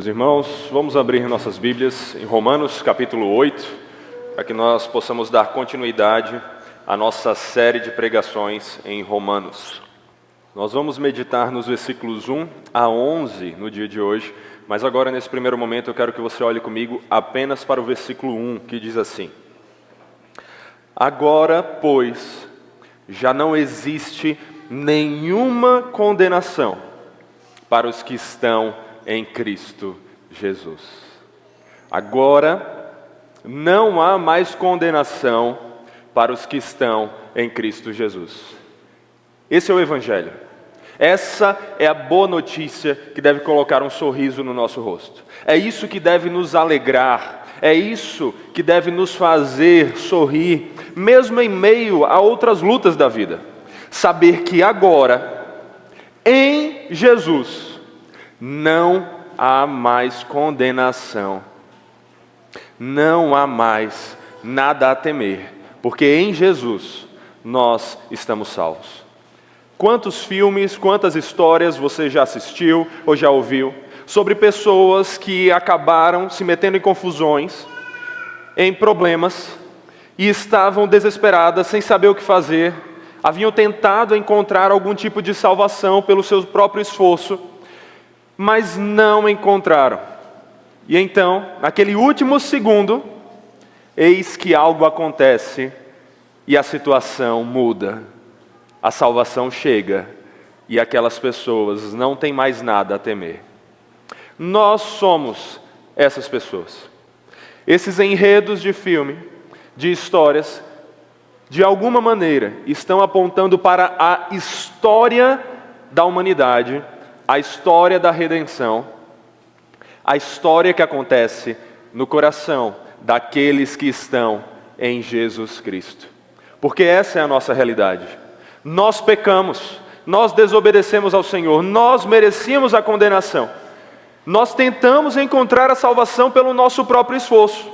Meus irmãos, vamos abrir nossas Bíblias em Romanos capítulo 8, para que nós possamos dar continuidade à nossa série de pregações em Romanos. Nós vamos meditar nos versículos 1 a 11 no dia de hoje, mas agora nesse primeiro momento eu quero que você olhe comigo apenas para o versículo 1, que diz assim: Agora, pois, já não existe nenhuma condenação para os que estão em Cristo Jesus. Agora, não há mais condenação para os que estão em Cristo Jesus. Esse é o Evangelho. Essa é a boa notícia que deve colocar um sorriso no nosso rosto. É isso que deve nos alegrar. É isso que deve nos fazer sorrir, mesmo em meio a outras lutas da vida. Saber que agora, em Jesus, não há mais condenação. Não há mais nada a temer, porque em Jesus nós estamos salvos. Quantos filmes, quantas histórias você já assistiu ou já ouviu sobre pessoas que acabaram se metendo em confusões, em problemas, e estavam desesperadas, sem saber o que fazer, haviam tentado encontrar algum tipo de salvação pelo seu próprio esforço, mas não encontraram. E então, naquele último segundo, eis que algo acontece e a situação muda. A salvação chega e aquelas pessoas não têm mais nada a temer. Nós somos essas pessoas. Esses enredos de filme, de histórias, de alguma maneira, estão apontando para a história da humanidade, a história da redenção, a história que acontece no coração daqueles que estão em Jesus Cristo. Porque essa é a nossa realidade. Nós pecamos, nós desobedecemos ao Senhor, nós merecíamos a condenação. Nós tentamos encontrar a salvação pelo nosso próprio esforço.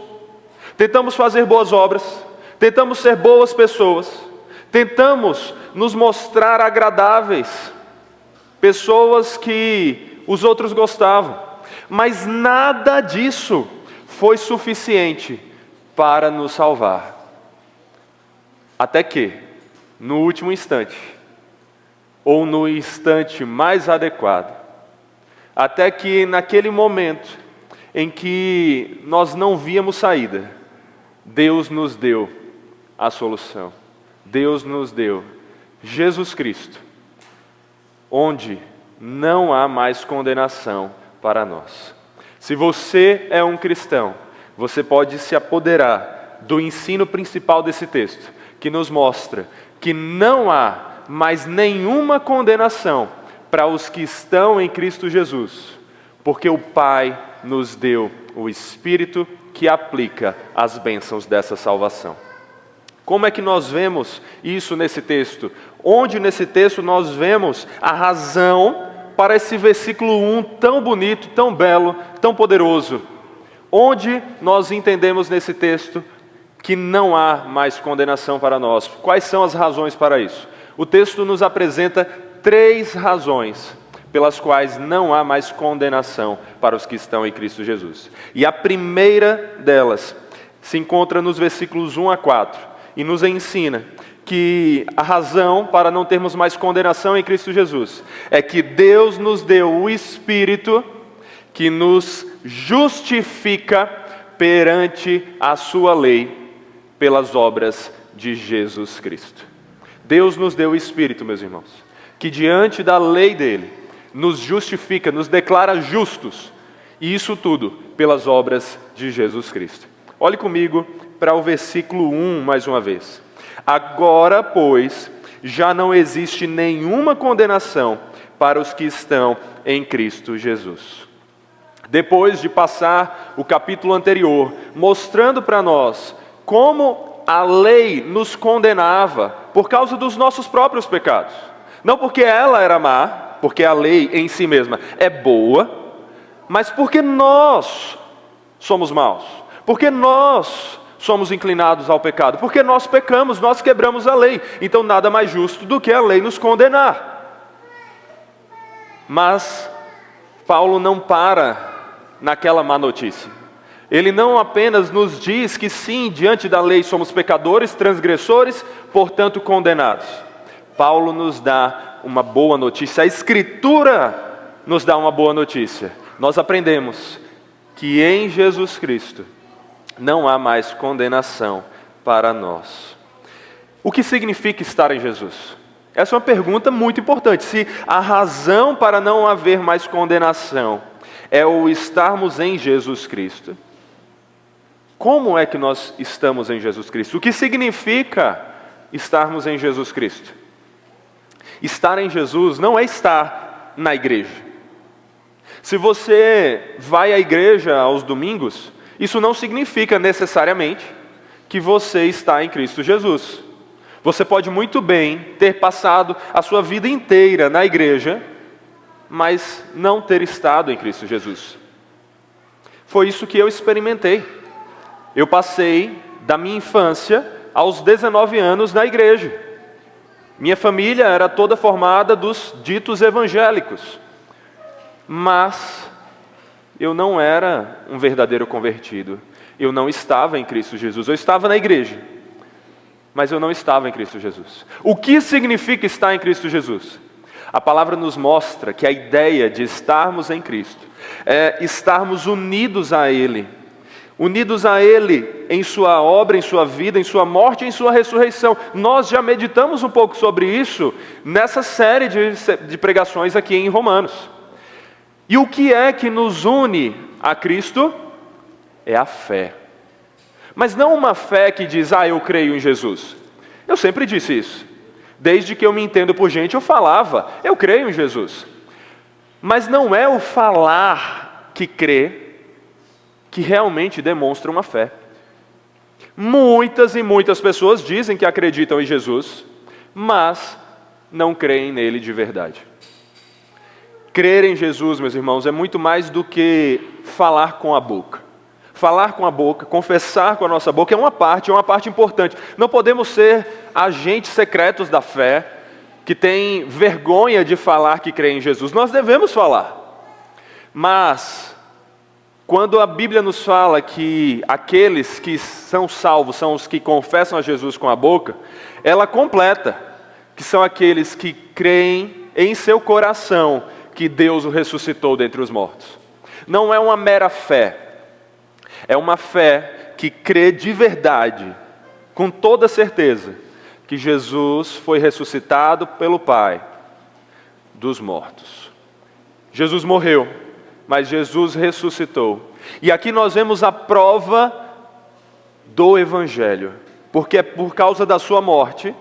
Tentamos fazer boas obras, tentamos ser boas pessoas, tentamos nos mostrar agradáveis, pessoas que os outros gostavam, mas nada disso foi suficiente para nos salvar. Até que, no último instante, ou no instante mais adequado, até que naquele momento em que nós não víamos saída, Deus nos deu a solução. Deus nos deu Jesus Cristo, onde não há mais condenação para nós. Se você é um cristão, você pode se apoderar do ensino principal desse texto, que nos mostra que não há mais nenhuma condenação para os que estão em Cristo Jesus, porque o Pai nos deu o Espírito que aplica as bênçãos dessa salvação. Como é que nós vemos isso nesse texto? Onde nesse texto nós vemos a razão para esse versículo 1 tão bonito, tão belo, tão poderoso? Onde nós entendemos nesse texto que não há mais condenação para nós? Quais são as razões para isso? O texto nos apresenta 3 razões pelas quais não há mais condenação para os que estão em Cristo Jesus. E a primeira delas se encontra nos versículos 1 a 4 e nos ensina que a razão para não termos mais condenação em Cristo Jesus é que Deus nos deu o Espírito que nos justifica perante a sua lei pelas obras de Jesus Cristo. Deus nos deu o Espírito, meus irmãos, que diante da lei dele nos justifica, nos declara justos, e isso tudo pelas obras de Jesus Cristo. Olhe comigo para o versículo 1 mais uma vez. Agora, pois, já não existe nenhuma condenação para os que estão em Cristo Jesus. Depois de passar o capítulo anterior, mostrando para nós como a lei nos condenava por causa dos nossos próprios pecados. Não porque ela era má, porque a lei em si mesma é boa, mas porque nós somos maus, porque nós somos inclinados ao pecado, porque nós pecamos, nós quebramos a lei. Então nada mais justo do que a lei nos condenar. Mas Paulo não para naquela má notícia. Ele não apenas nos diz que sim, diante da lei somos pecadores, transgressores, portanto condenados. Paulo nos dá uma boa notícia, a Escritura nos dá uma boa notícia. Nós aprendemos que em Jesus Cristo não há mais condenação para nós. O que significa estar em Jesus? Essa é uma pergunta muito importante. Se a razão para não haver mais condenação é o estarmos em Jesus Cristo, como é que nós estamos em Jesus Cristo? O que significa estarmos em Jesus Cristo? Estar em Jesus não é estar na igreja. Se você vai à igreja aos domingos, isso não significa necessariamente que você está em Cristo Jesus. Você pode muito bem ter passado a sua vida inteira na igreja, mas não ter estado em Cristo Jesus. Foi isso que eu experimentei. Eu passei da minha infância aos 19 anos na igreja. Minha família era toda formada dos ditos evangélicos. Mas eu não era um verdadeiro convertido. Eu não estava em Cristo Jesus. Eu estava na igreja, mas eu não estava em Cristo Jesus. O que significa estar em Cristo Jesus? A palavra nos mostra que a ideia de estarmos em Cristo é estarmos unidos a Ele. Unidos a Ele em sua obra, em sua vida, em sua morte e em sua ressurreição. Nós já meditamos um pouco sobre isso nessa série de pregações aqui em Romanos. E o que é que nos une a Cristo? É a fé. Mas não uma fé que diz, eu creio em Jesus. Eu sempre disse isso. Desde que eu me entendo por gente, eu falava, eu creio em Jesus. Mas não é o falar que crê que realmente demonstra uma fé. Muitas e muitas pessoas dizem que acreditam em Jesus, mas não creem nele de verdade. Crer em Jesus, meus irmãos, é muito mais do que falar com a boca. Falar com a boca, confessar com a nossa boca é uma parte importante. Não podemos ser agentes secretos da fé, que têm vergonha de falar que creem em Jesus. Nós devemos falar. Mas, quando a Bíblia nos fala que aqueles que são salvos são os que confessam a Jesus com a boca, ela completa, que são aqueles que creem em seu coração que Deus o ressuscitou dentre os mortos. Não é uma mera fé, é uma fé que crê de verdade, com toda certeza, que Jesus foi ressuscitado pelo Pai dos mortos. Jesus morreu, mas Jesus ressuscitou. E aqui nós vemos a prova do Evangelho, porque é por causa da sua morte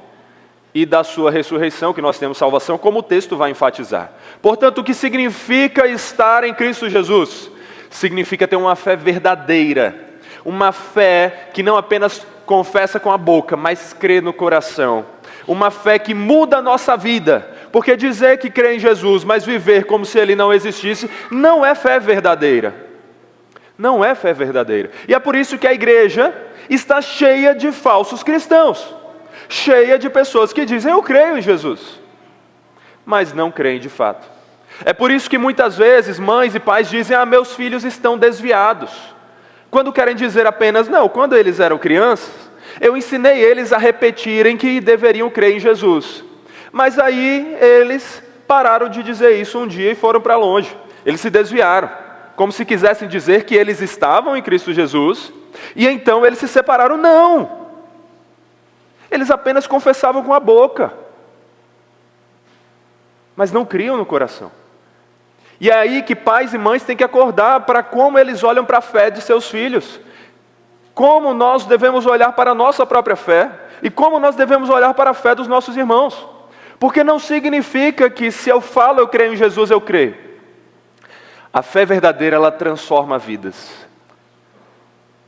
e da sua ressurreição que nós temos salvação, como o texto vai enfatizar. Portanto, o que significa estar em Cristo Jesus? Significa ter uma fé verdadeira, uma fé que não apenas confessa com a boca, mas crê no coração. Uma fé que muda a nossa vida, porque dizer que crê em Jesus, mas viver como se Ele não existisse, não é fé verdadeira. Não é fé verdadeira. E é por isso que a igreja está cheia de falsos cristãos, cheia de pessoas que dizem, eu creio em Jesus, mas não creem de fato. É por isso que muitas vezes mães e pais dizem, meus filhos estão desviados, quando querem dizer apenas, não, quando eles eram crianças, eu ensinei eles a repetirem que deveriam crer em Jesus. Mas aí eles pararam de dizer isso um dia e foram para longe. Eles se desviaram, como se quisessem dizer que eles estavam em Cristo Jesus, e então eles se separaram. Não! Eles apenas confessavam com a boca, mas não criam no coração. E é aí que pais e mães têm que acordar para como eles olham para a fé de seus filhos. Como nós devemos olhar para a nossa própria fé e como nós devemos olhar para a fé dos nossos irmãos. Porque não significa que se eu falo eu creio em Jesus, eu creio. A fé verdadeira, ela transforma vidas.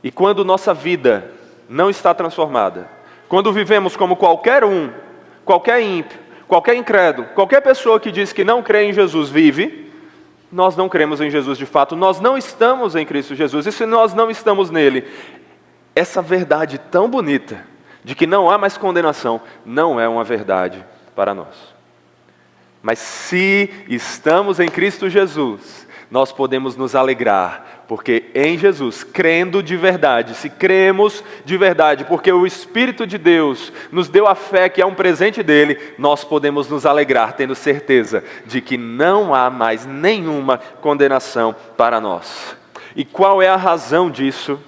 E quando nossa vida não está transformada, quando vivemos como qualquer ímpio, qualquer incrédulo, qualquer pessoa que diz que não crê em Jesus vive, nós não cremos em Jesus de fato, nós não estamos em Cristo Jesus. E se nós não estamos nele, essa verdade tão bonita, de que não há mais condenação, não é uma verdade para nós. Mas se estamos em Cristo Jesus, nós podemos nos alegrar, porque em Jesus, crendo de verdade, se cremos de verdade, porque o Espírito de Deus nos deu a fé que é um presente dele, nós podemos nos alegrar, tendo certeza de que não há mais nenhuma condenação para nós. E qual é a razão disso?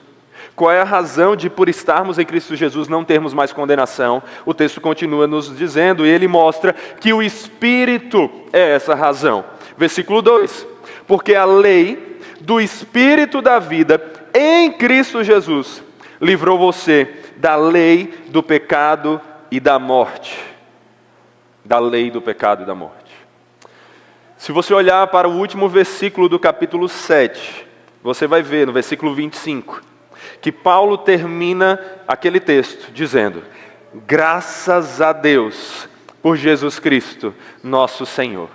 Qual é a razão de, por estarmos em Cristo Jesus, não termos mais condenação? O texto continua nos dizendo, e ele mostra que o Espírito é essa razão. Versículo 2: porque a lei do Espírito da vida em Cristo Jesus livrou você da lei do pecado e da morte. Da lei do pecado e da morte. Se você olhar para o último versículo do capítulo 7, você vai ver no versículo 25, que Paulo termina aquele texto dizendo: graças a Deus por Jesus Cristo, nosso Senhor.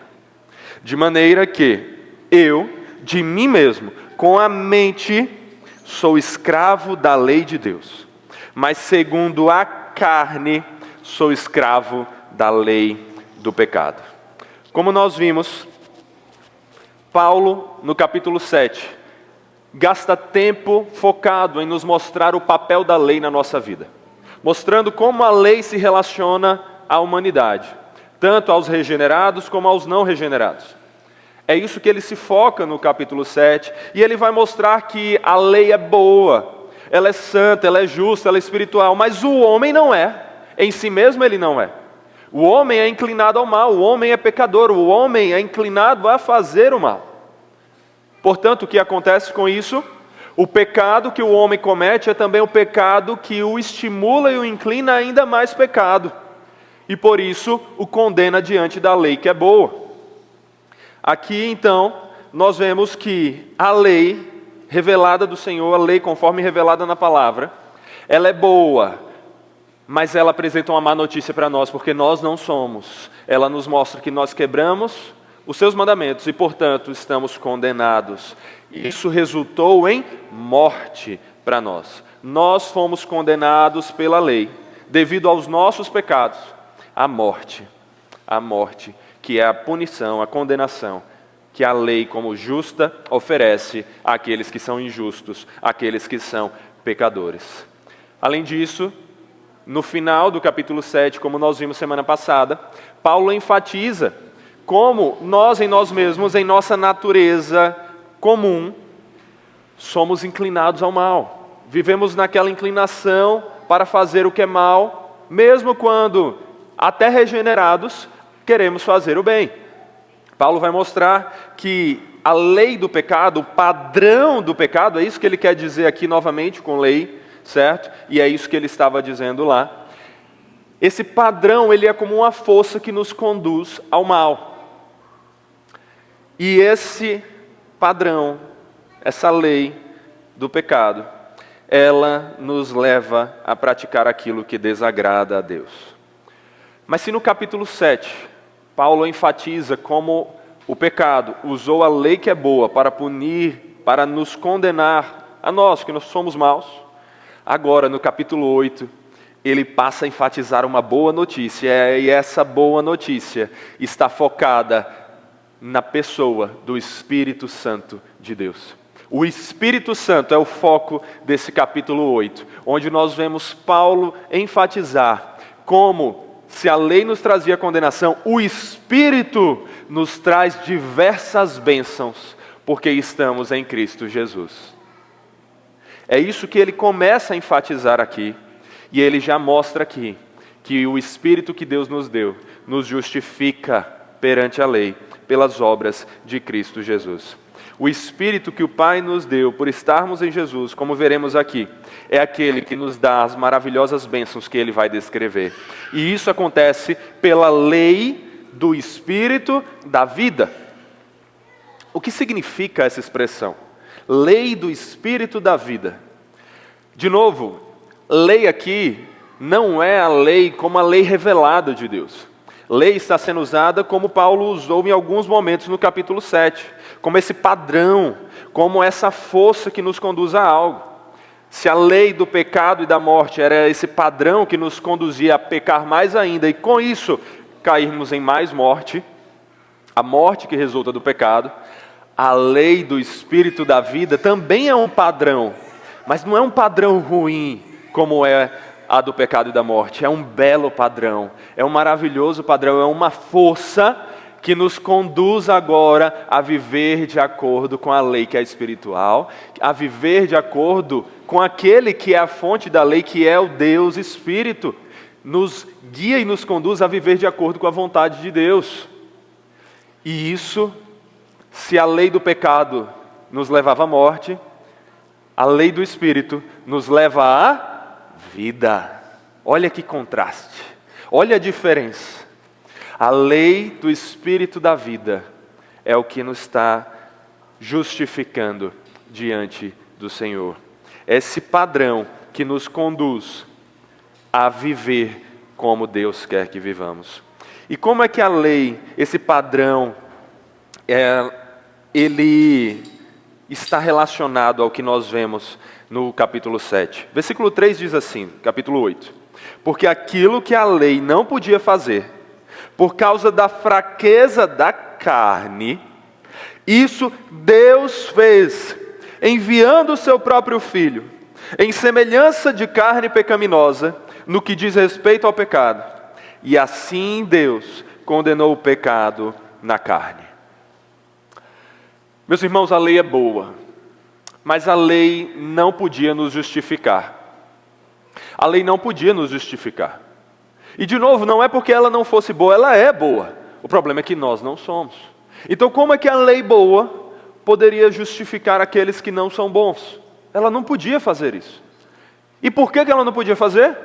De maneira que eu, de mim mesmo, com a mente, sou escravo da lei de Deus, mas segundo a carne, sou escravo da lei do pecado. Como nós vimos, Paulo, no capítulo 7, gasta tempo focado em nos mostrar o papel da lei na nossa vida, mostrando como a lei se relaciona à humanidade, tanto aos regenerados como aos não regenerados. É isso que ele se foca no capítulo 7, e ele vai mostrar que a lei é boa, ela é santa, ela é justa, ela é espiritual, mas o homem não é, em si mesmo ele não é. O homem é inclinado ao mal, o homem é pecador, o homem é inclinado a fazer o mal. Portanto, o que acontece com isso? O pecado que o homem comete é também o pecado que o estimula e o inclina a ainda mais pecado. E por isso o condena diante da lei que é boa. Aqui então, nós vemos que a lei revelada do Senhor, a lei conforme revelada na palavra, ela é boa, mas ela apresenta uma má notícia para nós, porque nós não somos. Ela nos mostra que nós quebramos os seus mandamentos e, portanto, estamos condenados. Isso resultou em morte para nós. Nós fomos condenados pela lei, devido aos nossos pecados, à morte. A morte, que é a punição, a condenação, que a lei, como justa, oferece àqueles que são injustos, àqueles que são pecadores. Além disso, no final do capítulo 7, como nós vimos semana passada, Paulo enfatiza como nós em nós mesmos, em nossa natureza comum, somos inclinados ao mal. Vivemos naquela inclinação para fazer o que é mal, mesmo quando, até regenerados, queremos fazer o bem. Paulo vai mostrar que a lei do pecado, o padrão do pecado, é isso que ele quer dizer aqui novamente com lei, certo? E é isso que ele estava dizendo lá. Esse padrão, ele é como uma força que nos conduz ao mal. E esse padrão, essa lei do pecado, ela nos leva a praticar aquilo que desagrada a Deus. Mas se no capítulo 7, Paulo enfatiza como o pecado usou a lei que é boa para punir, para nos condenar a nós, que nós somos maus, agora no capítulo 8, ele passa a enfatizar uma boa notícia, e essa boa notícia está focada na pessoa do Espírito Santo de Deus. O Espírito Santo é o foco desse capítulo 8, onde nós vemos Paulo enfatizar como, se a lei nos trazia condenação, o Espírito nos traz diversas bênçãos, porque estamos em Cristo Jesus. É isso que ele começa a enfatizar aqui, e ele já mostra aqui, que o Espírito que Deus nos deu, nos justifica perante a lei, pelas obras de Cristo Jesus. O Espírito que o Pai nos deu por estarmos em Jesus, como veremos aqui, é aquele que nos dá as maravilhosas bênçãos que ele vai descrever. E isso acontece pela lei do Espírito da vida. O que significa essa expressão? Lei do Espírito da vida. De novo, lei aqui não é a lei como a lei revelada de Deus. Lei está sendo usada como Paulo usou em alguns momentos no capítulo 7, como esse padrão, como essa força que nos conduz a algo. Se a lei do pecado e da morte era esse padrão que nos conduzia a pecar mais ainda, e com isso cairmos em mais morte, A morte que resulta do pecado, a lei do Espírito da vida também é um padrão, mas não é um padrão ruim como é a do pecado e da morte. É um belo padrão, é um maravilhoso padrão, é uma força que nos conduz agora a viver de acordo com a lei que é espiritual, a viver de acordo com aquele que é a fonte da lei, que é o Deus Espírito. Nos guia e nos conduz a viver de acordo com a vontade de Deus. E isso, se a lei do pecado nos levava à morte, a lei do Espírito nos leva à vida. Olha que contraste, olha a diferença. A lei do Espírito da vida é o que nos está justificando diante do Senhor. É esse padrão que nos conduz a viver como Deus quer que vivamos. E como é que a lei, esse padrão, ele está relacionado ao que nós vemos no capítulo 7. Versículo 3 diz assim, capítulo 8. Porque aquilo que a lei não podia fazer, por causa da fraqueza da carne, isso Deus fez, enviando o seu próprio Filho, em semelhança de carne pecaminosa, no que diz respeito ao pecado. E assim Deus condenou o pecado na carne. Meus irmãos, a lei é boa, mas a lei não podia nos justificar. A lei não podia nos justificar. E de novo, não é porque ela não fosse boa, ela é boa. O problema é que nós não somos. Então como é que a lei boa poderia justificar aqueles que não são bons? Ela não podia fazer isso. E por que ela não podia fazer?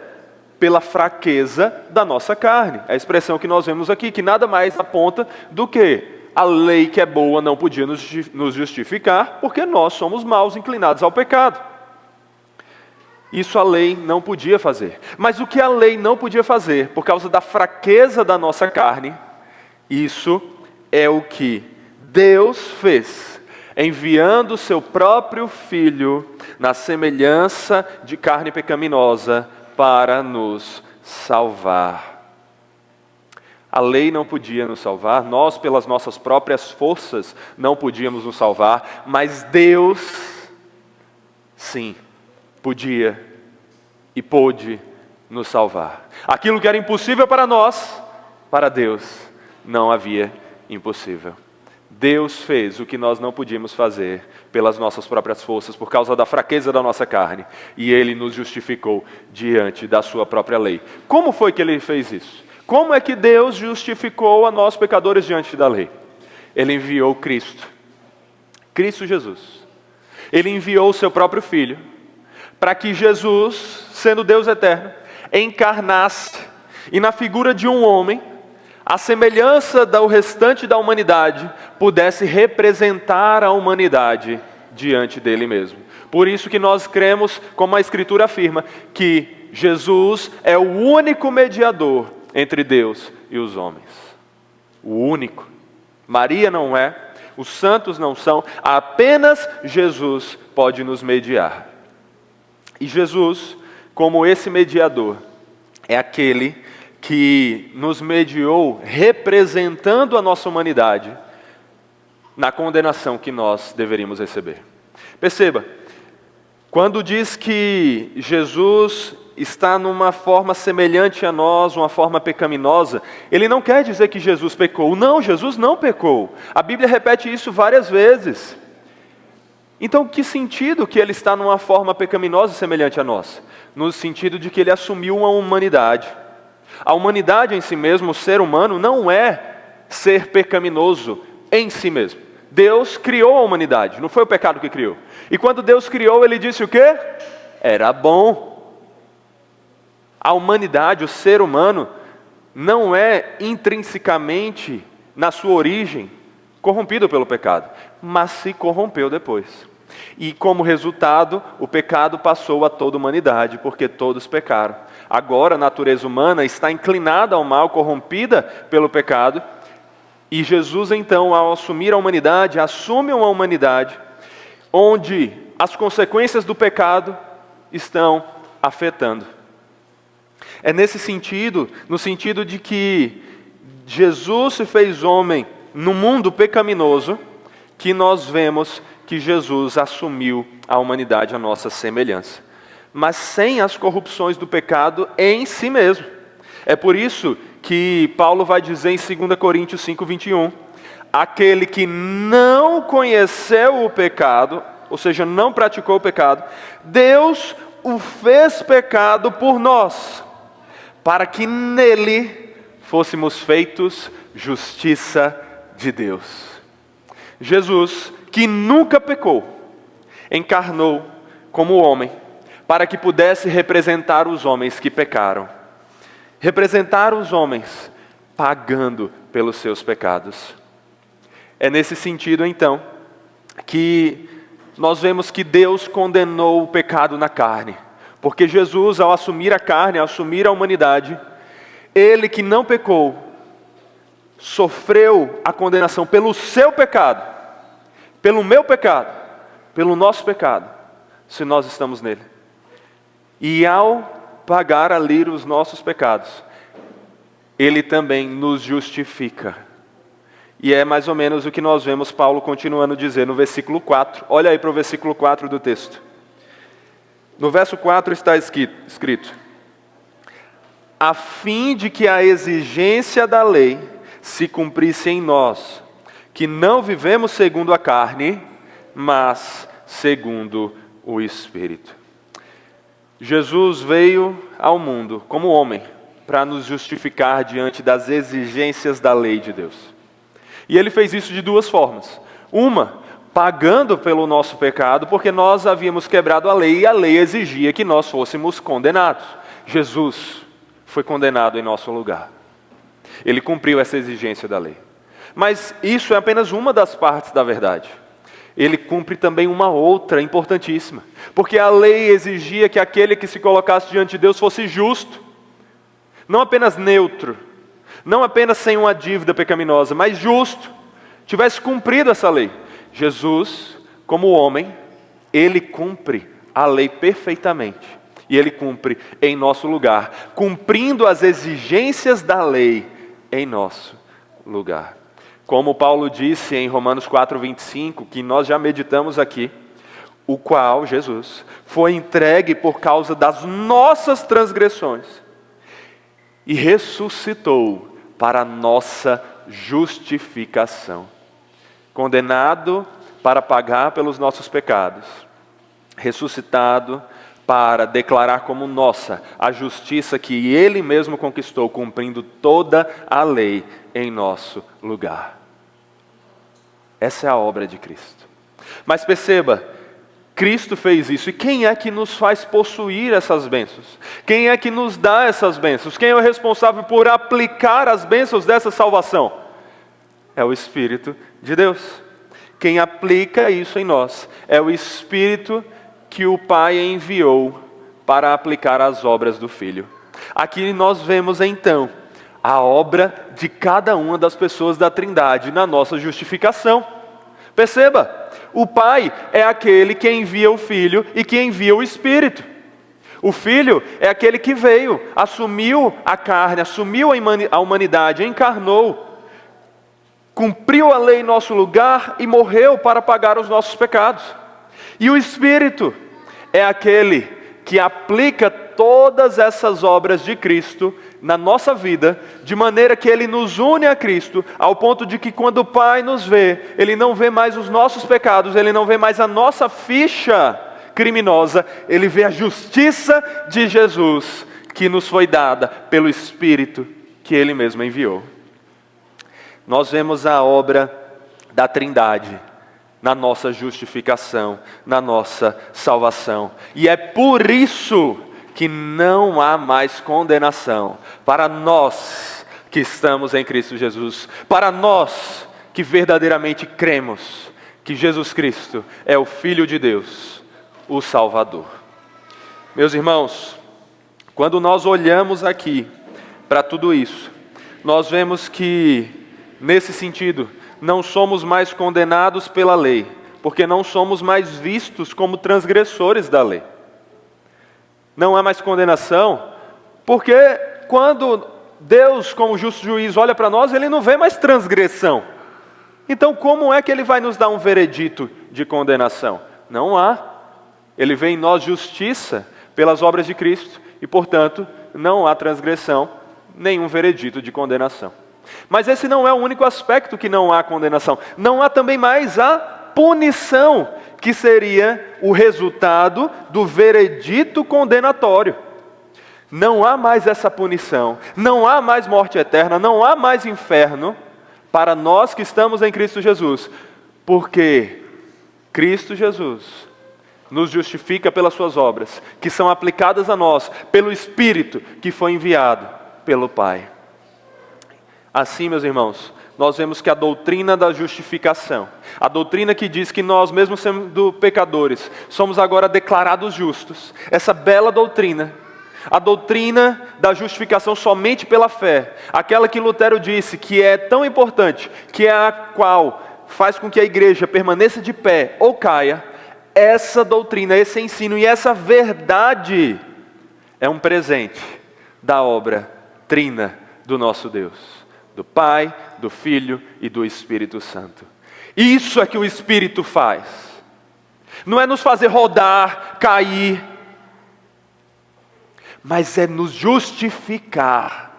Pela fraqueza da nossa carne. A expressão que nós vemos aqui, que nada mais aponta do que a lei que é boa não podia nos justificar, porque nós somos maus, inclinados ao pecado. Isso a lei não podia fazer. Mas o que a lei não podia fazer, por causa da fraqueza da nossa carne, isso é o que Deus fez, enviando o seu próprio Filho na semelhança de carne pecaminosa para nos salvar. A lei não podia nos salvar, nós pelas nossas próprias forças não podíamos nos salvar, mas Deus, sim, podia e pôde nos salvar. Aquilo que era impossível para nós, para Deus não havia impossível. Deus fez o que nós não podíamos fazer pelas nossas próprias forças, por causa da fraqueza da nossa carne, e Ele nos justificou diante da sua própria lei. Como foi que Ele fez isso? Como é que Deus justificou a nós pecadores diante da lei? Ele enviou Cristo Jesus. Ele enviou o seu próprio Filho, para que Jesus, sendo Deus eterno, encarnasse, e na figura de um homem, à semelhança do restante da humanidade, pudesse representar a humanidade diante dele mesmo. Por isso que nós cremos, como a Escritura afirma, que Jesus é o único mediador entre Deus e os homens. O único. Maria não é, os santos não são, apenas Jesus pode nos mediar. E Jesus, como esse mediador, é aquele que nos mediou representando a nossa humanidade na condenação que nós deveríamos receber. Perceba, quando diz que Jesus está numa forma semelhante a nós, uma forma pecaminosa, ele não quer dizer que Jesus pecou. Não, Jesus não pecou. A Bíblia repete isso várias vezes. Então, que sentido que ele está numa forma pecaminosa semelhante a nós? No sentido de que ele assumiu uma humanidade. A humanidade em si mesmo, o ser humano, não é ser pecaminoso em si mesmo. Deus criou a humanidade, não foi o pecado que criou. E quando Deus criou, Ele disse o quê? Era bom. A humanidade, o ser humano, não é intrinsecamente, na sua origem, corrompido pelo pecado, mas se corrompeu depois. E como resultado, o pecado passou a toda a humanidade, porque todos pecaram. Agora a natureza humana está inclinada ao mal, corrompida pelo pecado, e Jesus então, ao assumir a humanidade, assume uma humanidade onde as consequências do pecado estão afetando. É nesse sentido, no sentido de que Jesus se fez homem no mundo pecaminoso que nós vemos que Jesus assumiu a humanidade à nossa semelhança, mas sem as corrupções do pecado em si mesmo. É por isso que Paulo vai dizer em 2 Coríntios 5:21, aquele que não conheceu o pecado, ou seja, não praticou o pecado, Deus o fez pecado por nós, para que nele fôssemos feitos justiça de Deus. Jesus, que nunca pecou, encarnou como homem, para que pudesse representar os homens que pecaram. Representar os homens pagando pelos seus pecados. É nesse sentido, então, que nós vemos que Deus condenou o pecado na carne. Porque Jesus, ao assumir a carne, ao assumir a humanidade, Ele que não pecou, sofreu a condenação pelo seu pecado, pelo meu pecado, pelo nosso pecado, se nós estamos nele. E ao pagar ali os nossos pecados, Ele também nos justifica. E é mais ou menos o que nós vemos Paulo continuando a dizer no versículo 4. Olha aí para o versículo 4 do texto. No verso 4 está escrito: a fim de que a exigência da lei se cumprisse em nós, que não vivemos segundo a carne, mas segundo o Espírito. Jesus veio ao mundo como homem para nos justificar diante das exigências da lei de Deus. E Ele fez isso de duas formas. Uma, pagando pelo nosso pecado, porque nós havíamos quebrado a lei e a lei exigia que nós fôssemos condenados. Jesus foi condenado em nosso lugar. Ele cumpriu essa exigência da lei. Mas isso é apenas uma das partes da verdade. Ele cumpre também uma outra importantíssima. Porque a lei exigia que aquele que se colocasse diante de Deus fosse justo. Não apenas neutro. Não apenas sem uma dívida pecaminosa, mas justo. Tivesse cumprido essa lei. Jesus, como homem, Ele cumpre a lei perfeitamente. E Ele cumpre em nosso lugar. Cumprindo as exigências da lei em nosso lugar. Como Paulo disse em Romanos 4:25, que nós já meditamos aqui, o qual, Jesus, foi entregue por causa das nossas transgressões e ressuscitou para a nossa justificação. Condenado para pagar pelos nossos pecados, ressuscitado para declarar como nossa a justiça que Ele mesmo conquistou, cumprindo toda a lei em nosso lugar. Essa é a obra de Cristo. Mas perceba, Cristo fez isso. E quem é que nos faz possuir essas bênçãos? Quem é que nos dá essas bênçãos? Quem é o responsável por aplicar as bênçãos dessa salvação? É o Espírito de Deus. Quem aplica isso em nós é o Espírito que o Pai enviou para aplicar as obras do Filho. Aqui nós vemos então a obra de cada uma das pessoas da Trindade na nossa justificação. Perceba, o Pai é aquele que envia o Filho e que envia o Espírito. O Filho é aquele que veio, assumiu a carne, assumiu a humanidade, encarnou, cumpriu a lei em nosso lugar e morreu para pagar os nossos pecados. E o Espírito é aquele que aplica todas essas obras de Cristo na nossa vida, de maneira que Ele nos une a Cristo, ao ponto de que quando o Pai nos vê, Ele não vê mais os nossos pecados, Ele não vê mais a nossa ficha criminosa, Ele vê a justiça de Jesus, que nos foi dada pelo Espírito que Ele mesmo enviou. Nós vemos a obra da Trindade na nossa justificação, na nossa salvação. E é por isso que não há mais condenação para nós que estamos em Cristo Jesus, para nós que verdadeiramente cremos que Jesus Cristo é o Filho de Deus, o Salvador. Meus irmãos, quando nós olhamos aqui para tudo isso, nós vemos que, nesse sentido, não somos mais condenados pela lei, porque não somos mais vistos como transgressores da lei. Não há mais condenação, porque quando Deus, como justo juiz, olha para nós, Ele não vê mais transgressão. Então como é que ele vai nos dar um veredito de condenação? Não há. Ele vê em nós justiça pelas obras de Cristo e, portanto, não há transgressão, nenhum veredito de condenação. Mas esse não é o único aspecto que não há condenação. Não há também mais a punição, que seria o resultado do veredito condenatório. Não há mais essa punição, não há mais morte eterna, não há mais inferno para nós que estamos em Cristo Jesus, porque Cristo Jesus nos justifica pelas suas obras, que são aplicadas a nós pelo Espírito que foi enviado pelo Pai. Assim, meus irmãos, nós vemos que a doutrina da justificação, a doutrina que diz que nós, mesmo sendo pecadores, somos agora declarados justos, essa bela doutrina, a doutrina da justificação somente pela fé, aquela que Lutero disse que é tão importante, que é a qual faz com que a igreja permaneça de pé ou caia, essa doutrina, esse ensino e essa verdade é um presente da obra trina do nosso Deus, do Pai, do Filho e do Espírito Santo. Isso é que o Espírito faz. Não é nos fazer rodar, cair, mas é nos justificar.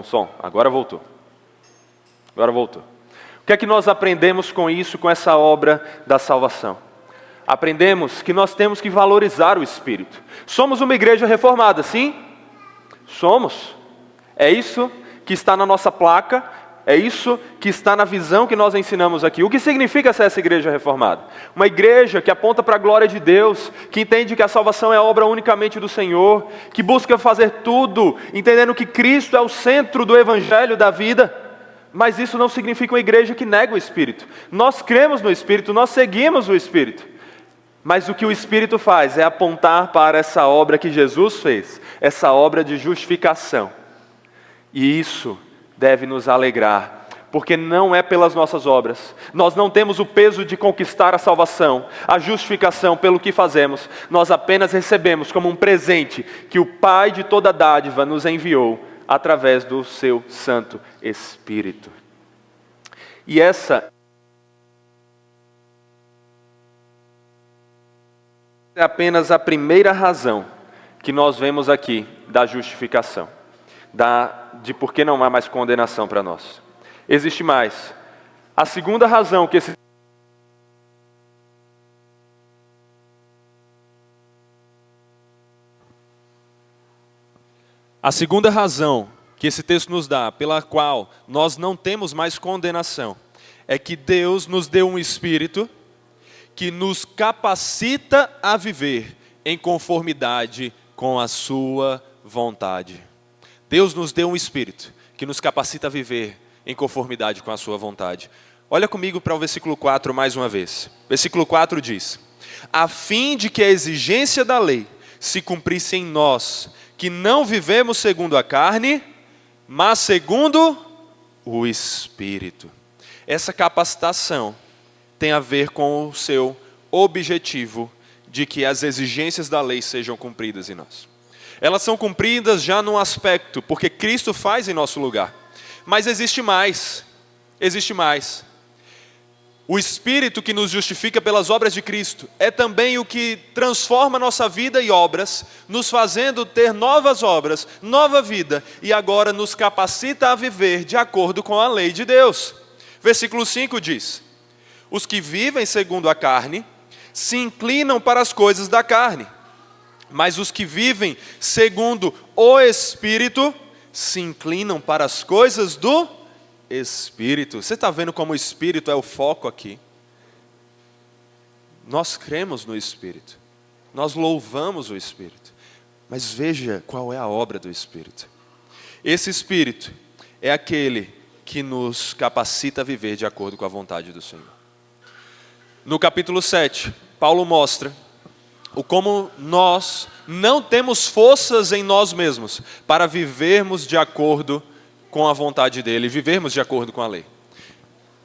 Som, agora voltou. O que é que nós aprendemos com isso, com essa obra da salvação? Aprendemos que nós temos que valorizar o Espírito. Somos uma igreja reformada, sim? Somos. É isso que está na nossa placa, é isso que está na visão que nós ensinamos aqui. O que significa ser essa igreja reformada? Uma igreja que aponta para a glória de Deus, que entende que a salvação é obra unicamente do Senhor, que busca fazer tudo, entendendo que Cristo é o centro do Evangelho da vida. Mas isso não significa uma igreja que nega o Espírito. Nós cremos no Espírito, nós seguimos o Espírito. Mas o que o Espírito faz é apontar para essa obra que Jesus fez, essa obra de justificação. E isso deve nos alegrar, porque não é pelas nossas obras. Nós não temos o peso de conquistar a salvação, a justificação pelo que fazemos. Nós apenas recebemos como um presente que o Pai de toda dádiva nos enviou através do seu Santo Espírito. E essa é apenas a primeira razão que nós vemos aqui da justificação, de por que não há mais condenação para nós. Existe mais. A segunda razão que esse texto nos dá, pela qual nós não temos mais condenação, é que Deus nos deu um Espírito que nos capacita a viver em conformidade com a sua vontade. Deus nos deu um Espírito que nos capacita a viver em conformidade com a sua vontade. Olha comigo para o versículo 4 mais uma vez. Versículo 4 diz: a fim de que a exigência da lei se cumprisse em nós, que não vivemos segundo a carne, mas segundo o Espírito. Essa capacitação tem a ver com o seu objetivo de que as exigências da lei sejam cumpridas em nós. Elas são cumpridas já num aspecto, porque Cristo faz em nosso lugar. Mas existe mais. O Espírito que nos justifica pelas obras de Cristo é também o que transforma nossa vida e obras, nos fazendo ter novas obras, nova vida, e agora nos capacita a viver de acordo com a lei de Deus. Versículo 5 diz: os que vivem segundo a carne se inclinam para as coisas da carne, mas os que vivem segundo o Espírito se inclinam para as coisas do Espírito. Você está vendo como o Espírito é o foco aqui? Nós cremos no Espírito, nós louvamos o Espírito, mas veja qual é a obra do Espírito. Esse Espírito é aquele que nos capacita a viver de acordo com a vontade do Senhor. No capítulo 7, Paulo mostra o como nós não temos forças em nós mesmos para vivermos de acordo com a vontade dele, vivermos de acordo com a lei.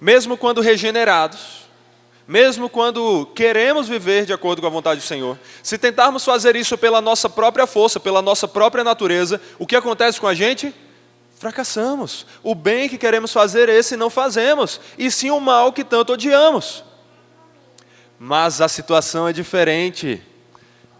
Mesmo quando regenerados, mesmo quando queremos viver de acordo com a vontade do Senhor, se tentarmos fazer isso pela nossa própria força, pela nossa própria natureza, o que acontece com a gente? Fracassamos. O bem que queremos fazer, esse não fazemos, e sim o mal que tanto odiamos. Mas a situação é diferente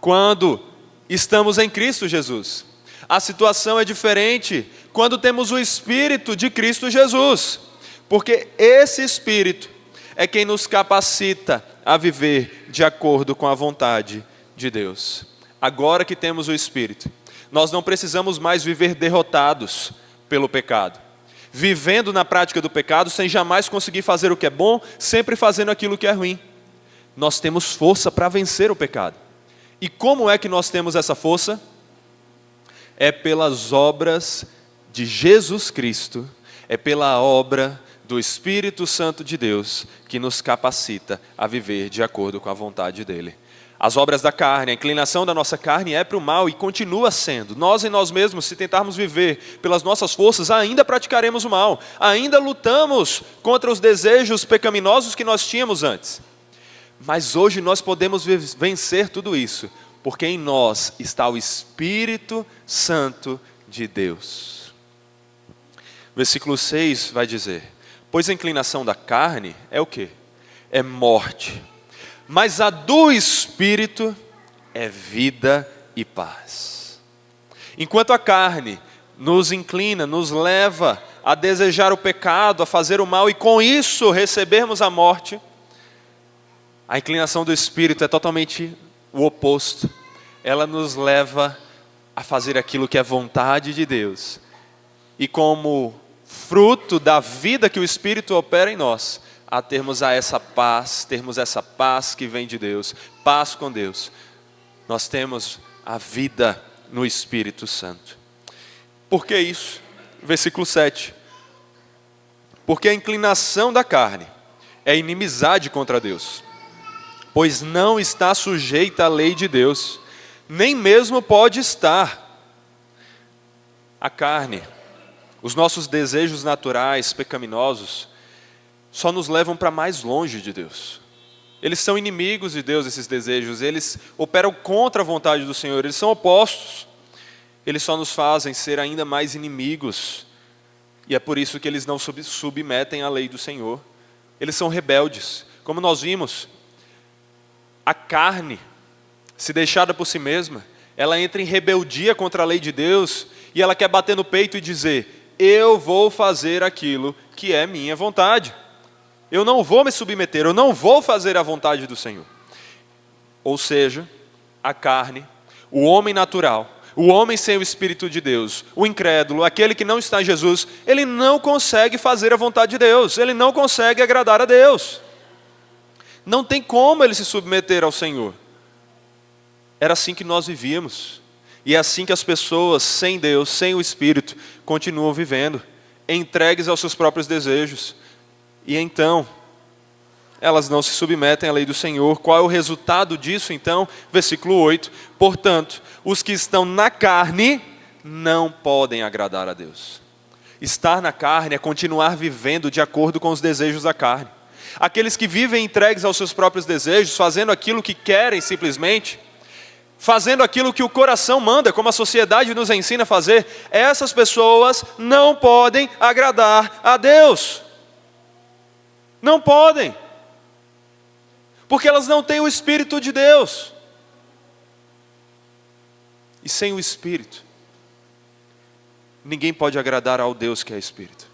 quando estamos em Cristo Jesus. A situação é diferente quando temos o Espírito de Cristo Jesus, porque esse Espírito é quem nos capacita a viver de acordo com a vontade de Deus. Agora que temos o Espírito, nós não precisamos mais viver derrotados pelo pecado, vivendo na prática do pecado sem jamais conseguir fazer o que é bom, sempre fazendo aquilo que é ruim. Nós temos força para vencer o pecado. E como é que nós temos essa força? É pelas obras de Jesus Cristo, é pela obra do Espírito Santo de Deus que nos capacita a viver de acordo com a vontade dele. As obras da carne, a inclinação da nossa carne é para o mal e continua sendo. Nós em nós mesmos, se tentarmos viver pelas nossas forças, ainda praticaremos o mal, ainda lutamos contra os desejos pecaminosos que nós tínhamos antes. Mas hoje nós podemos vencer tudo isso, porque em nós está o Espírito Santo de Deus. Versículo 6 vai dizer: pois a inclinação da carne é o quê? É morte. Mas a do Espírito é vida e paz. Enquanto a carne nos inclina, nos leva a desejar o pecado, a fazer o mal e com isso recebermos a morte, a inclinação do Espírito é totalmente o oposto. Ela nos leva a fazer aquilo que é vontade de Deus. E como fruto da vida que o Espírito opera em nós, a termos essa paz que vem de Deus, paz com Deus. Nós temos a vida no Espírito Santo. Por que isso? Versículo 7. Porque a inclinação da carne é inimizade contra Deus, pois não está sujeita à lei de Deus, nem mesmo pode estar. A carne, os nossos desejos naturais, pecaminosos, só nos levam para mais longe de Deus. Eles são inimigos de Deus, esses desejos. Eles operam contra a vontade do Senhor. Eles são opostos. Eles só nos fazem ser ainda mais inimigos. E é por isso que eles não submetem à lei do Senhor. Eles são rebeldes. Como nós vimos, a carne, se deixada por si mesma, ela entra em rebeldia contra a lei de Deus e ela quer bater no peito e dizer: eu vou fazer aquilo que é minha vontade. Eu não vou me submeter, eu não vou fazer a vontade do Senhor. Ou seja, a carne, o homem natural, o homem sem o Espírito de Deus, o incrédulo, aquele que não está em Jesus, ele não consegue fazer a vontade de Deus, ele não consegue agradar a Deus. Não tem como ele se submeter ao Senhor. Era assim que nós vivíamos. E é assim que as pessoas sem Deus, sem o Espírito, continuam vivendo, entregues aos seus próprios desejos. E então, elas não se submetem à lei do Senhor. Qual é o resultado disso então? Versículo 8. Portanto, os que estão na carne não podem agradar a Deus. Estar na carne é continuar vivendo de acordo com os desejos da carne. Aqueles que vivem entregues aos seus próprios desejos, fazendo aquilo que querem simplesmente, fazendo aquilo que o coração manda, como a sociedade nos ensina a fazer, essas pessoas não podem agradar a Deus. Não podem, porque elas não têm o Espírito de Deus. E sem o Espírito, ninguém pode agradar ao Deus que é Espírito.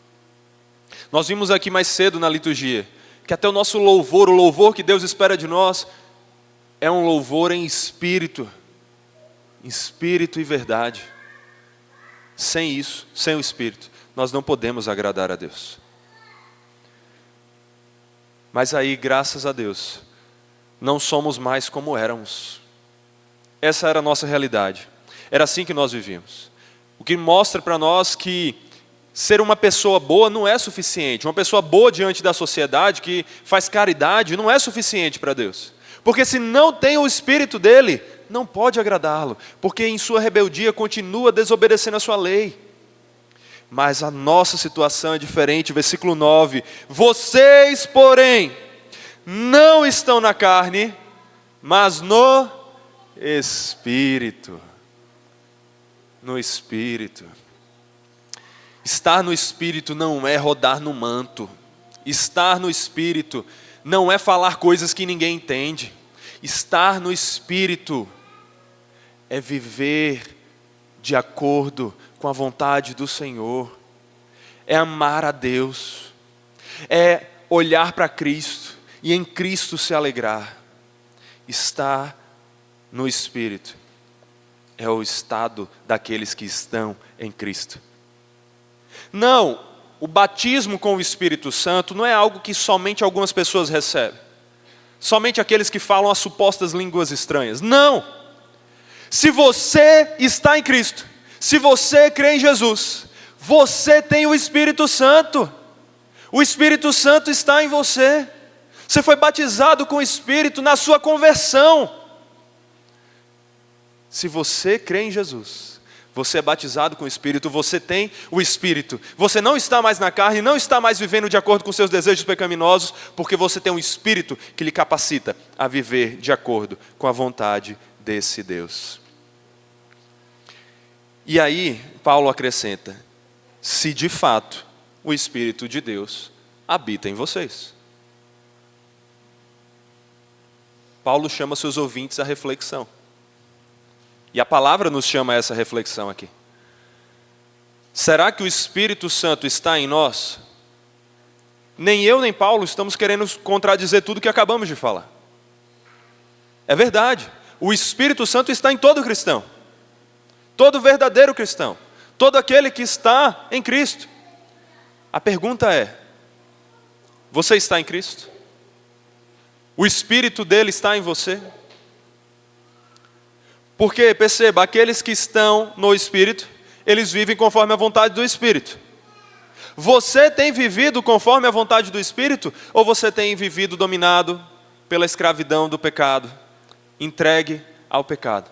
Nós vimos aqui mais cedo na liturgia, que até o nosso louvor, o louvor que Deus espera de nós, é um louvor em espírito e verdade. Sem isso, sem o Espírito, nós não podemos agradar a Deus. Mas aí, graças a Deus, não somos mais como éramos. Essa era a nossa realidade. Era assim que nós vivíamos. O que mostra para nós que ser uma pessoa boa não é suficiente. Uma pessoa boa diante da sociedade, que faz caridade, não é suficiente para Deus. Porque se não tem o Espírito dele, não pode agradá-lo. Porque em sua rebeldia continua desobedecendo a sua lei. Mas a nossa situação é diferente. Versículo 9. Vocês, porém, não estão na carne, mas no Espírito. No Espírito. Estar no Espírito não é rodar no manto. Estar no Espírito não é falar coisas que ninguém entende. Estar no Espírito é viver de acordo com a vontade do Senhor. É amar a Deus. É olhar para Cristo e em Cristo se alegrar. Estar no Espírito é o estado daqueles que estão em Cristo. Não, o batismo com o Espírito Santo não é algo que somente algumas pessoas recebem. Somente aqueles que falam as supostas línguas estranhas. Não! Se você está em Cristo, se você crê em Jesus, você tem o Espírito Santo. O Espírito Santo está em você. Você foi batizado com o Espírito na sua conversão. Se você crê em Jesus, você é batizado com o Espírito, você tem o Espírito. Você não está mais na carne, não está mais vivendo de acordo com seus desejos pecaminosos, porque você tem um Espírito que lhe capacita a viver de acordo com a vontade desse Deus. E aí, Paulo acrescenta, se de fato o Espírito de Deus habita em vocês. Paulo chama seus ouvintes à reflexão. E a palavra nos chama a essa reflexão aqui. Será que o Espírito Santo está em nós? Nem eu nem Paulo estamos querendo contradizer tudo que acabamos de falar. É verdade. O Espírito Santo está em todo cristão. Todo verdadeiro cristão. Todo aquele que está em Cristo. A pergunta é, você está em Cristo? O Espírito dele está em você? Porque, perceba, aqueles que estão no Espírito, eles vivem conforme a vontade do Espírito. Você tem vivido conforme a vontade do Espírito? Ou você tem vivido dominado pela escravidão do pecado, entregue ao pecado?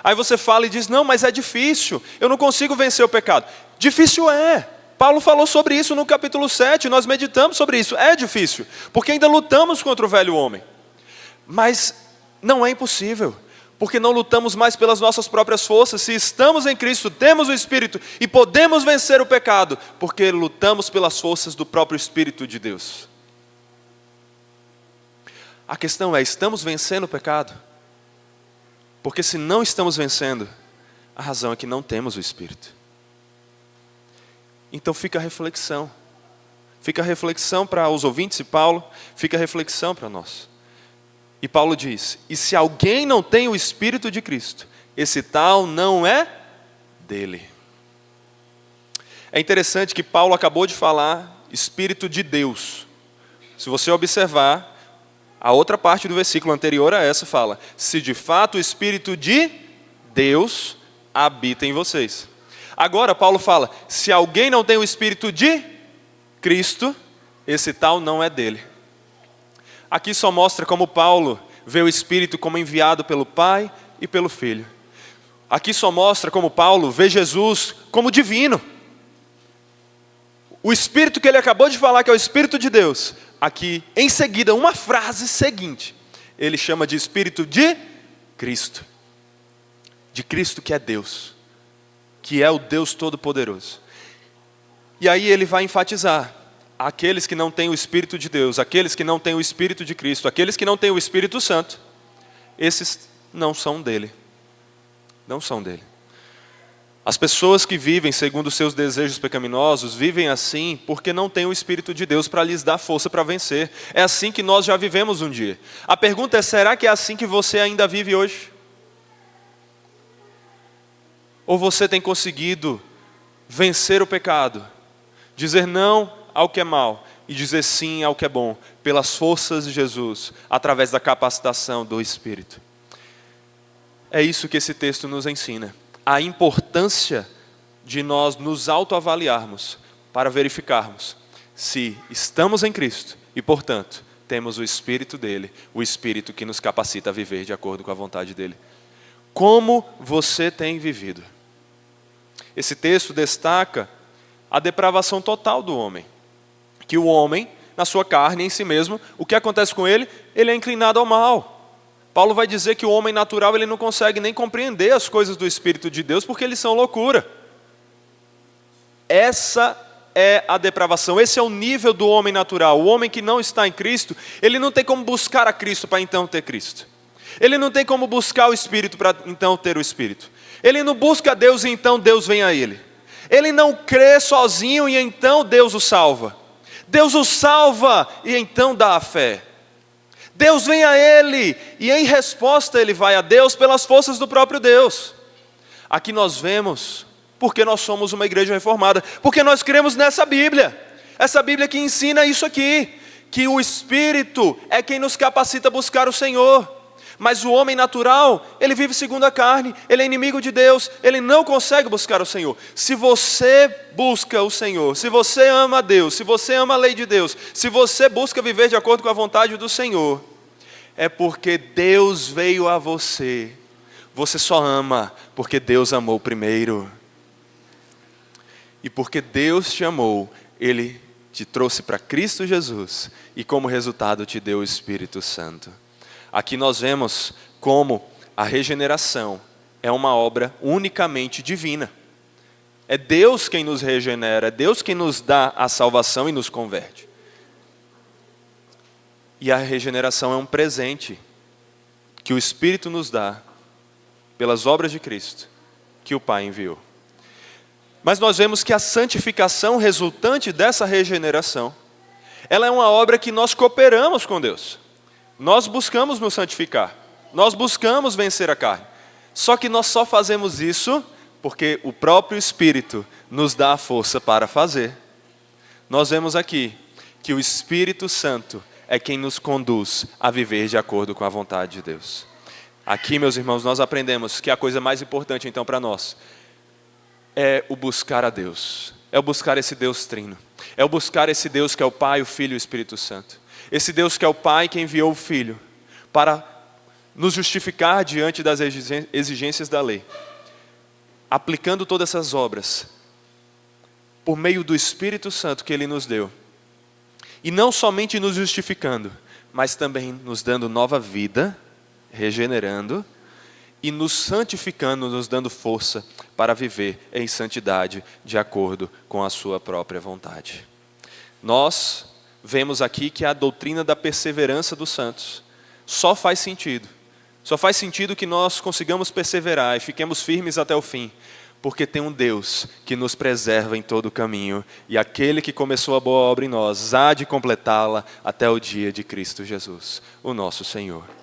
Aí você fala e diz, não, mas é difícil, eu não consigo vencer o pecado. Difícil é. Paulo falou sobre isso no capítulo 7, nós meditamos sobre isso. É difícil, porque ainda lutamos contra o velho homem. Mas não é impossível. Porque não lutamos mais pelas nossas próprias forças. Se estamos em Cristo, temos o Espírito e podemos vencer o pecado, porque lutamos pelas forças do próprio Espírito de Deus. A questão é, estamos vencendo o pecado? Porque se não estamos vencendo, a razão é que não temos o Espírito. Então fica a reflexão. Fica a reflexão para os ouvintes de Paulo, fica a reflexão para nós. E Paulo diz, e se alguém não tem o Espírito de Cristo, esse tal não é dele. É interessante que Paulo acabou de falar Espírito de Deus. Se você observar, a outra parte do versículo anterior a essa fala, se de fato o Espírito de Deus habita em vocês. Agora Paulo fala, se alguém não tem o Espírito de Cristo, esse tal não é dele. Aqui só mostra como Paulo vê o Espírito como enviado pelo Pai e pelo Filho. Aqui só mostra como Paulo vê Jesus como divino. O Espírito que ele acabou de falar, que é o Espírito de Deus, aqui em seguida, uma frase seguinte, ele chama de Espírito de Cristo. De Cristo que é Deus, que é o Deus Todo-Poderoso. E aí ele vai enfatizar, aqueles que não têm o Espírito de Deus, aqueles que não têm o Espírito de Cristo, aqueles que não têm o Espírito Santo, esses não são dele. Não são dele. As pessoas que vivem segundo os seus desejos pecaminosos, vivem assim porque não têm o Espírito de Deus para lhes dar força para vencer. É assim que nós já vivemos um dia. A pergunta é, será que é assim que você ainda vive hoje? Ou você tem conseguido vencer o pecado, dizer não ao que é mal e dizer sim ao que é bom, pelas forças de Jesus, através da capacitação do Espírito. É isso que esse texto nos ensina. A importância de nós nos autoavaliarmos para verificarmos se estamos em Cristo e, portanto, temos o Espírito dele, o Espírito que nos capacita a viver de acordo com a vontade dele. Como você tem vivido? Esse texto destaca a depravação total do homem. Que o homem, na sua carne, em si mesmo, o que acontece com ele? Ele é inclinado ao mal. Paulo vai dizer que o homem natural ele não consegue nem compreender as coisas do Espírito de Deus porque eles são loucura. Essa é a depravação, esse é o nível do homem natural. O homem que não está em Cristo, ele não tem como buscar a Cristo para então ter Cristo. Ele não tem como buscar o Espírito para então ter o Espírito. Ele não busca Deus e então Deus vem a ele. Ele não crê sozinho e então Deus o salva. Deus o salva e então dá a fé. Deus vem a ele e em resposta ele vai a Deus pelas forças do próprio Deus. Aqui nós vemos porque nós somos uma igreja reformada, porque nós cremos nessa Bíblia. Essa Bíblia que ensina isso aqui, que o Espírito é quem nos capacita a buscar o Senhor. Mas o homem natural, ele vive segundo a carne, ele é inimigo de Deus, ele não consegue buscar o Senhor. Se você busca o Senhor, se você ama a Deus, se você ama a lei de Deus, se você busca viver de acordo com a vontade do Senhor, é porque Deus veio a você. Você só ama porque Deus amou primeiro. E porque Deus te amou, Ele te trouxe para Cristo Jesus e como resultado te deu o Espírito Santo. Aqui nós vemos como a regeneração é uma obra unicamente divina. É Deus quem nos regenera, é Deus quem nos dá a salvação e nos converte. E a regeneração é um presente que o Espírito nos dá pelas obras de Cristo, que o Pai enviou. Mas nós vemos que a santificação resultante dessa regeneração, ela é uma obra que nós cooperamos com Deus. Nós buscamos nos santificar, nós buscamos vencer a carne. Só que nós só fazemos isso porque o próprio Espírito nos dá a força para fazer. Nós vemos aqui que o Espírito Santo é quem nos conduz a viver de acordo com a vontade de Deus. Aqui, meus irmãos, nós aprendemos que a coisa mais importante então para nós é o buscar a Deus, é o buscar esse Deus trino, é o buscar esse Deus que é o Pai, o Filho e o Espírito Santo. Esse Deus que é o Pai que enviou o Filho para nos justificar diante das exigências da lei, aplicando todas essas obras por meio do Espírito Santo que Ele nos deu. E não somente nos justificando, mas também nos dando nova vida, regenerando e nos santificando, nos dando força para viver em santidade de acordo com a sua própria vontade. Nós vemos aqui que a doutrina da perseverança dos santos só faz sentido que nós consigamos perseverar e fiquemos firmes até o fim, porque tem um Deus que nos preserva em todo o caminho, e aquele que começou a boa obra em nós há de completá-la até o dia de Cristo Jesus, o nosso Senhor.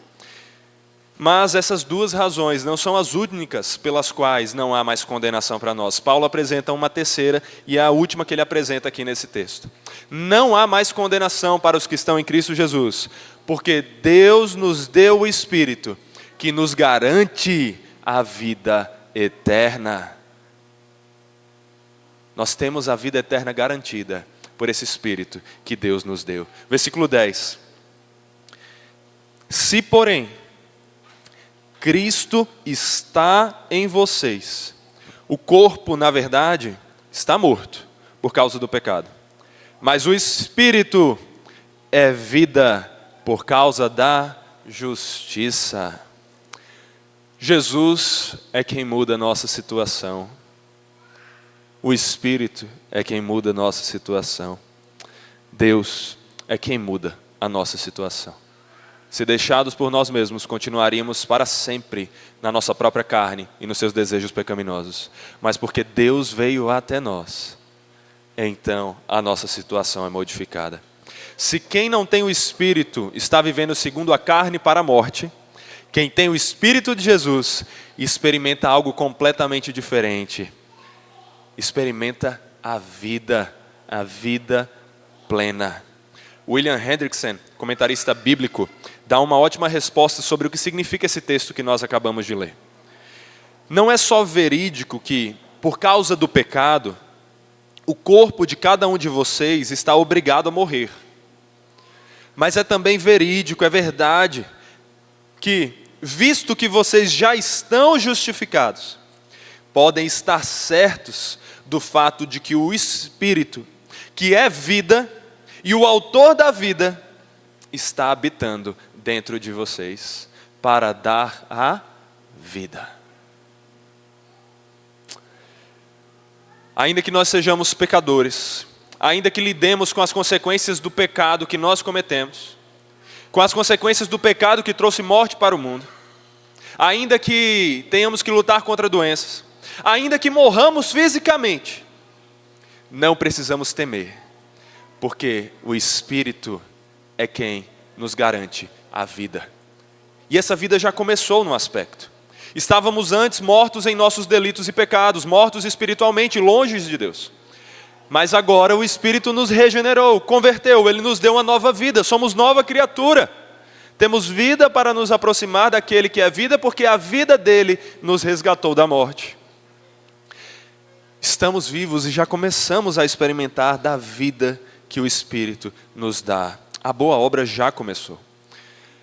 Mas essas duas razões não são as únicas pelas quais não há mais condenação para nós. Paulo apresenta uma terceira e é a última que ele apresenta aqui nesse texto. Não há mais condenação para os que estão em Cristo Jesus, porque Deus nos deu o Espírito que nos garante a vida eterna. Nós temos a vida eterna garantida por esse Espírito que Deus nos deu. Versículo 10. Se, porém, Cristo está em vocês, o corpo, na verdade, está morto por causa do pecado, mas o Espírito é vida por causa da justiça. Jesus é quem muda a nossa situação. O Espírito é quem muda a nossa situação. Deus é quem muda a nossa situação. Se deixados por nós mesmos, continuaríamos para sempre na nossa própria carne e nos seus desejos pecaminosos. Mas porque Deus veio até nós, então a nossa situação é modificada. Se quem não tem o Espírito está vivendo segundo a carne para a morte, quem tem o Espírito de Jesus experimenta algo completamente diferente. Experimenta a vida plena. William Hendrickson, comentarista bíblico, dá uma ótima resposta sobre o que significa esse texto que nós acabamos de ler. Não é só verídico que, por causa do pecado, o corpo de cada um de vocês está obrigado a morrer. Mas é também verídico, é verdade, que, visto que vocês já estão justificados, podem estar certos do fato de que o Espírito, que é vida, e o autor da vida, está habitando dentro de vocês, para dar a vida. Ainda que nós sejamos pecadores, ainda que lidemos com as consequências do pecado que nós cometemos, com as consequências do pecado que trouxe morte para o mundo, ainda que tenhamos que lutar contra doenças, ainda que morramos fisicamente, não precisamos temer, porque o Espírito é quem nos garante a vida. E essa vida já começou no aspecto. Estávamos antes mortos em nossos delitos e pecados, mortos espiritualmente, longe de Deus. Mas agora o Espírito nos regenerou, converteu, Ele nos deu uma nova vida, somos nova criatura. Temos vida para nos aproximar daquele que é vida, porque a vida dele nos resgatou da morte. Estamos vivos e já começamos a experimentar da vida que o Espírito nos dá. A boa obra já começou.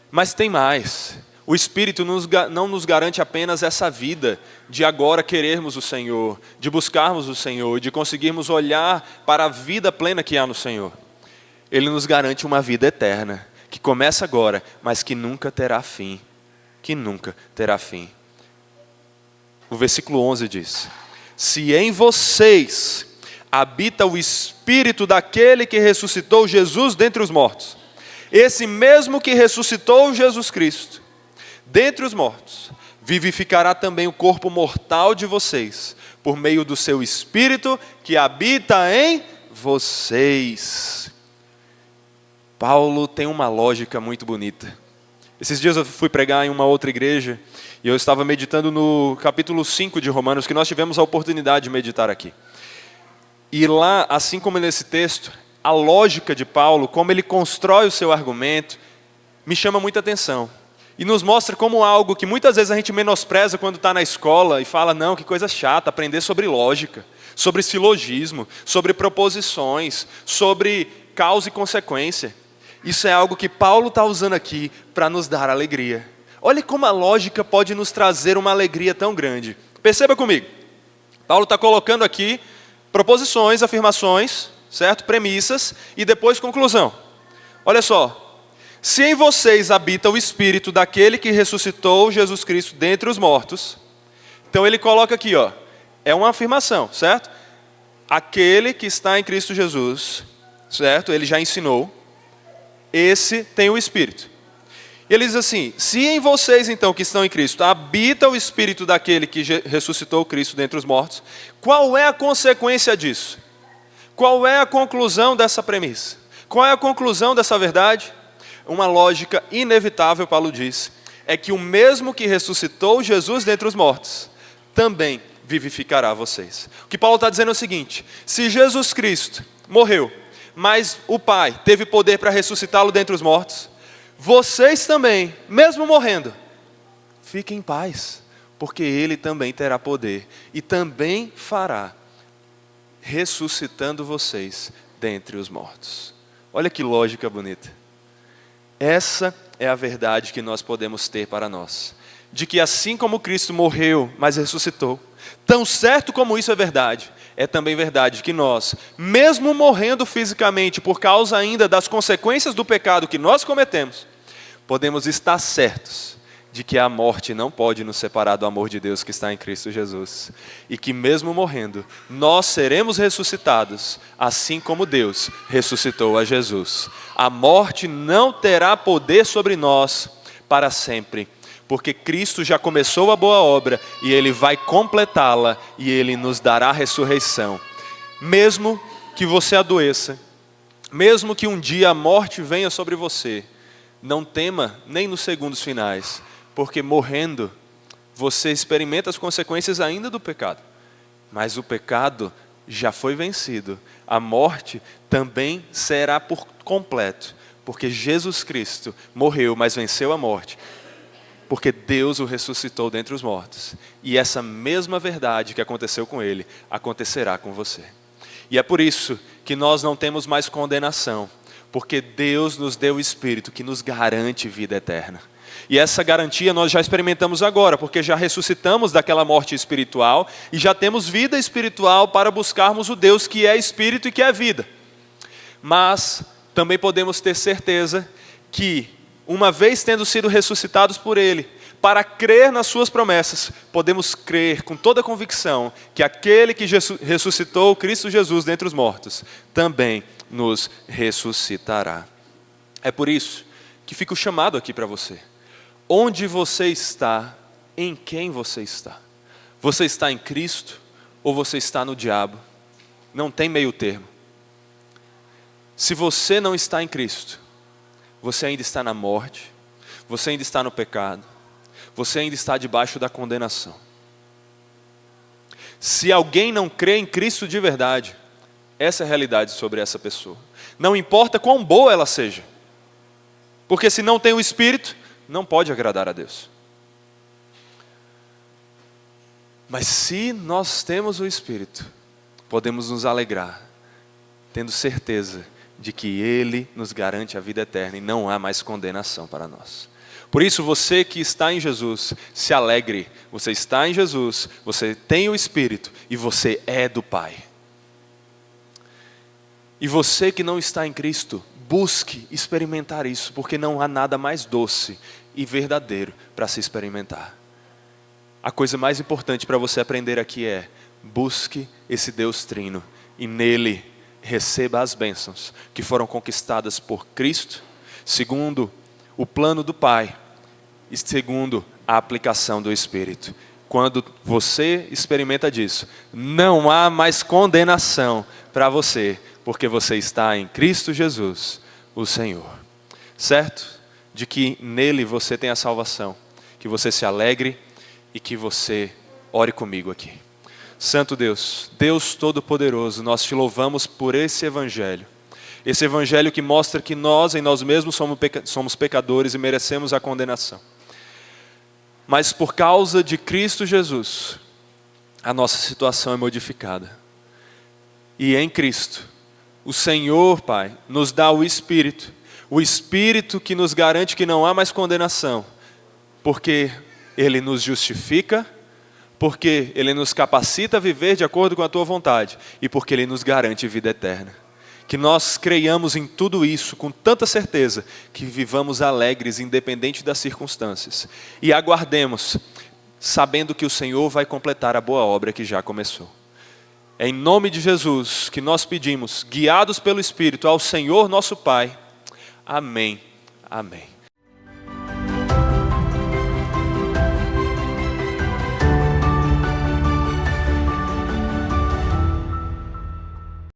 Mas tem mais. O Espírito não nos garante apenas essa vida de agora querermos o Senhor, de buscarmos o Senhor, de conseguirmos olhar para a vida plena que há no Senhor. Ele nos garante uma vida eterna, que começa agora, mas que nunca terá fim. Que nunca terá fim. O versículo 11 diz: se em vocês habita o Espírito daquele que ressuscitou Jesus dentre os mortos, esse mesmo que ressuscitou Jesus Cristo dentre os mortos, vivificará também o corpo mortal de vocês, por meio do seu Espírito que habita em vocês. Paulo tem uma lógica muito bonita. Esses dias eu fui pregar em uma outra igreja, e eu estava meditando no capítulo 5 de Romanos, que nós tivemos a oportunidade de meditar aqui. E lá, assim como nesse texto, a lógica de Paulo, como ele constrói o seu argumento, me chama muita atenção. E nos mostra como algo que muitas vezes a gente menospreza quando está na escola e fala, não, que coisa chata, aprender sobre lógica, sobre silogismo, sobre proposições, sobre causa e consequência. Isso é algo que Paulo está usando aqui para nos dar alegria. Olha como a lógica pode nos trazer uma alegria tão grande. Perceba comigo. Paulo está colocando aqui proposições, afirmações, certo? Premissas e depois conclusão. Olha só. Se em vocês habita o Espírito daquele que ressuscitou Jesus Cristo dentre os mortos. Então ele coloca aqui, ó, é uma afirmação, certo? Aquele que está em Cristo Jesus, certo? Ele já ensinou. Esse tem o Espírito. E ele diz assim, se em vocês então que estão em Cristo, habita o Espírito daquele que ressuscitou Cristo dentre os mortos, qual é a consequência disso? Qual é a conclusão dessa premissa? Qual é a conclusão dessa verdade? Uma lógica inevitável, Paulo diz, é que o mesmo que ressuscitou Jesus dentre os mortos, também vivificará vocês. O que Paulo está dizendo é o seguinte, se Jesus Cristo morreu, mas o Pai teve poder para ressuscitá-lo dentre os mortos, vocês também, mesmo morrendo, fiquem em paz, porque Ele também terá poder e também fará, ressuscitando vocês dentre os mortos. Olha que lógica bonita. Essa é a verdade que nós podemos ter para nós. De que assim como Cristo morreu, mas ressuscitou, tão certo como isso é verdade, é também verdade que nós, mesmo morrendo fisicamente por causa ainda das consequências do pecado que nós cometemos, podemos estar certos de que a morte não pode nos separar do amor de Deus que está em Cristo Jesus. E que mesmo morrendo, nós seremos ressuscitados, assim como Deus ressuscitou a Jesus. A morte não terá poder sobre nós para sempre, porque Cristo já começou a boa obra e Ele vai completá-la e Ele nos dará a ressurreição. Mesmo que você adoeça, mesmo que um dia a morte venha sobre você, não tema nem nos segundos finais, porque morrendo, você experimenta as consequências ainda do pecado. Mas o pecado já foi vencido. A morte também será por completo. Porque Jesus Cristo morreu, mas venceu a morte. porque Deus o ressuscitou dentre os mortos. E essa mesma verdade que aconteceu com ele, acontecerá com você. E é por isso que nós não temos mais condenação, porque Deus nos deu o Espírito que nos garante vida eterna. E essa garantia nós já experimentamos agora, porque já ressuscitamos daquela morte espiritual e já temos vida espiritual para buscarmos o Deus que é Espírito e que é vida. Mas também podemos ter certeza que, uma vez tendo sido ressuscitados por Ele, para crer nas suas promessas, podemos crer com toda a convicção que aquele que ressuscitou Cristo Jesus dentre os mortos, também nos ressuscitará. É por isso que fica o chamado aqui para você. Onde você está, em quem você está? Você está em Cristo ou você está no diabo? Não tem meio termo. Se você não está em Cristo, você ainda está na morte, você ainda está no pecado, você ainda está debaixo da condenação. Se alguém não crê em Cristo de verdade, essa é a realidade sobre essa pessoa. Não importa quão boa ela seja, porque se não tem o Espírito, não pode agradar a Deus. Mas se nós temos o Espírito, podemos nos alegrar, tendo certeza de que Ele nos garante a vida eterna e não há mais condenação para nós. Por isso, você que está em Jesus, se alegre. Você está em Jesus, você tem o Espírito e você é do Pai. E você que não está em Cristo, busque experimentar isso, porque não há nada mais doce e verdadeiro para se experimentar. A coisa mais importante para você aprender aqui é: busque esse Deus Trino e nele receba as bênçãos que foram conquistadas por Cristo, segundo o plano do Pai e segundo a aplicação do Espírito. Quando você experimenta disso, não há mais condenação para você, porque você está em Cristo Jesus, o Senhor. Certo? De que nele você tem a salvação, que você se alegre e que você ore comigo aqui. Santo Deus, Deus Todo-Poderoso, nós te louvamos por esse Evangelho que mostra que nós em nós mesmos somos pecadores e merecemos a condenação. Mas por causa de Cristo Jesus, a nossa situação é modificada. E em Cristo, o Senhor, Pai, nos dá o Espírito que nos garante que não há mais condenação, porque Ele nos justifica, porque Ele nos capacita a viver de acordo com a Tua vontade e porque Ele nos garante vida eterna. Que nós creiamos em tudo isso com tanta certeza que vivamos alegres independente das circunstâncias e aguardemos, sabendo que o Senhor vai completar a boa obra que já começou. É em nome de Jesus que nós pedimos, guiados pelo Espírito, ao Senhor nosso Pai. Amém. Amém.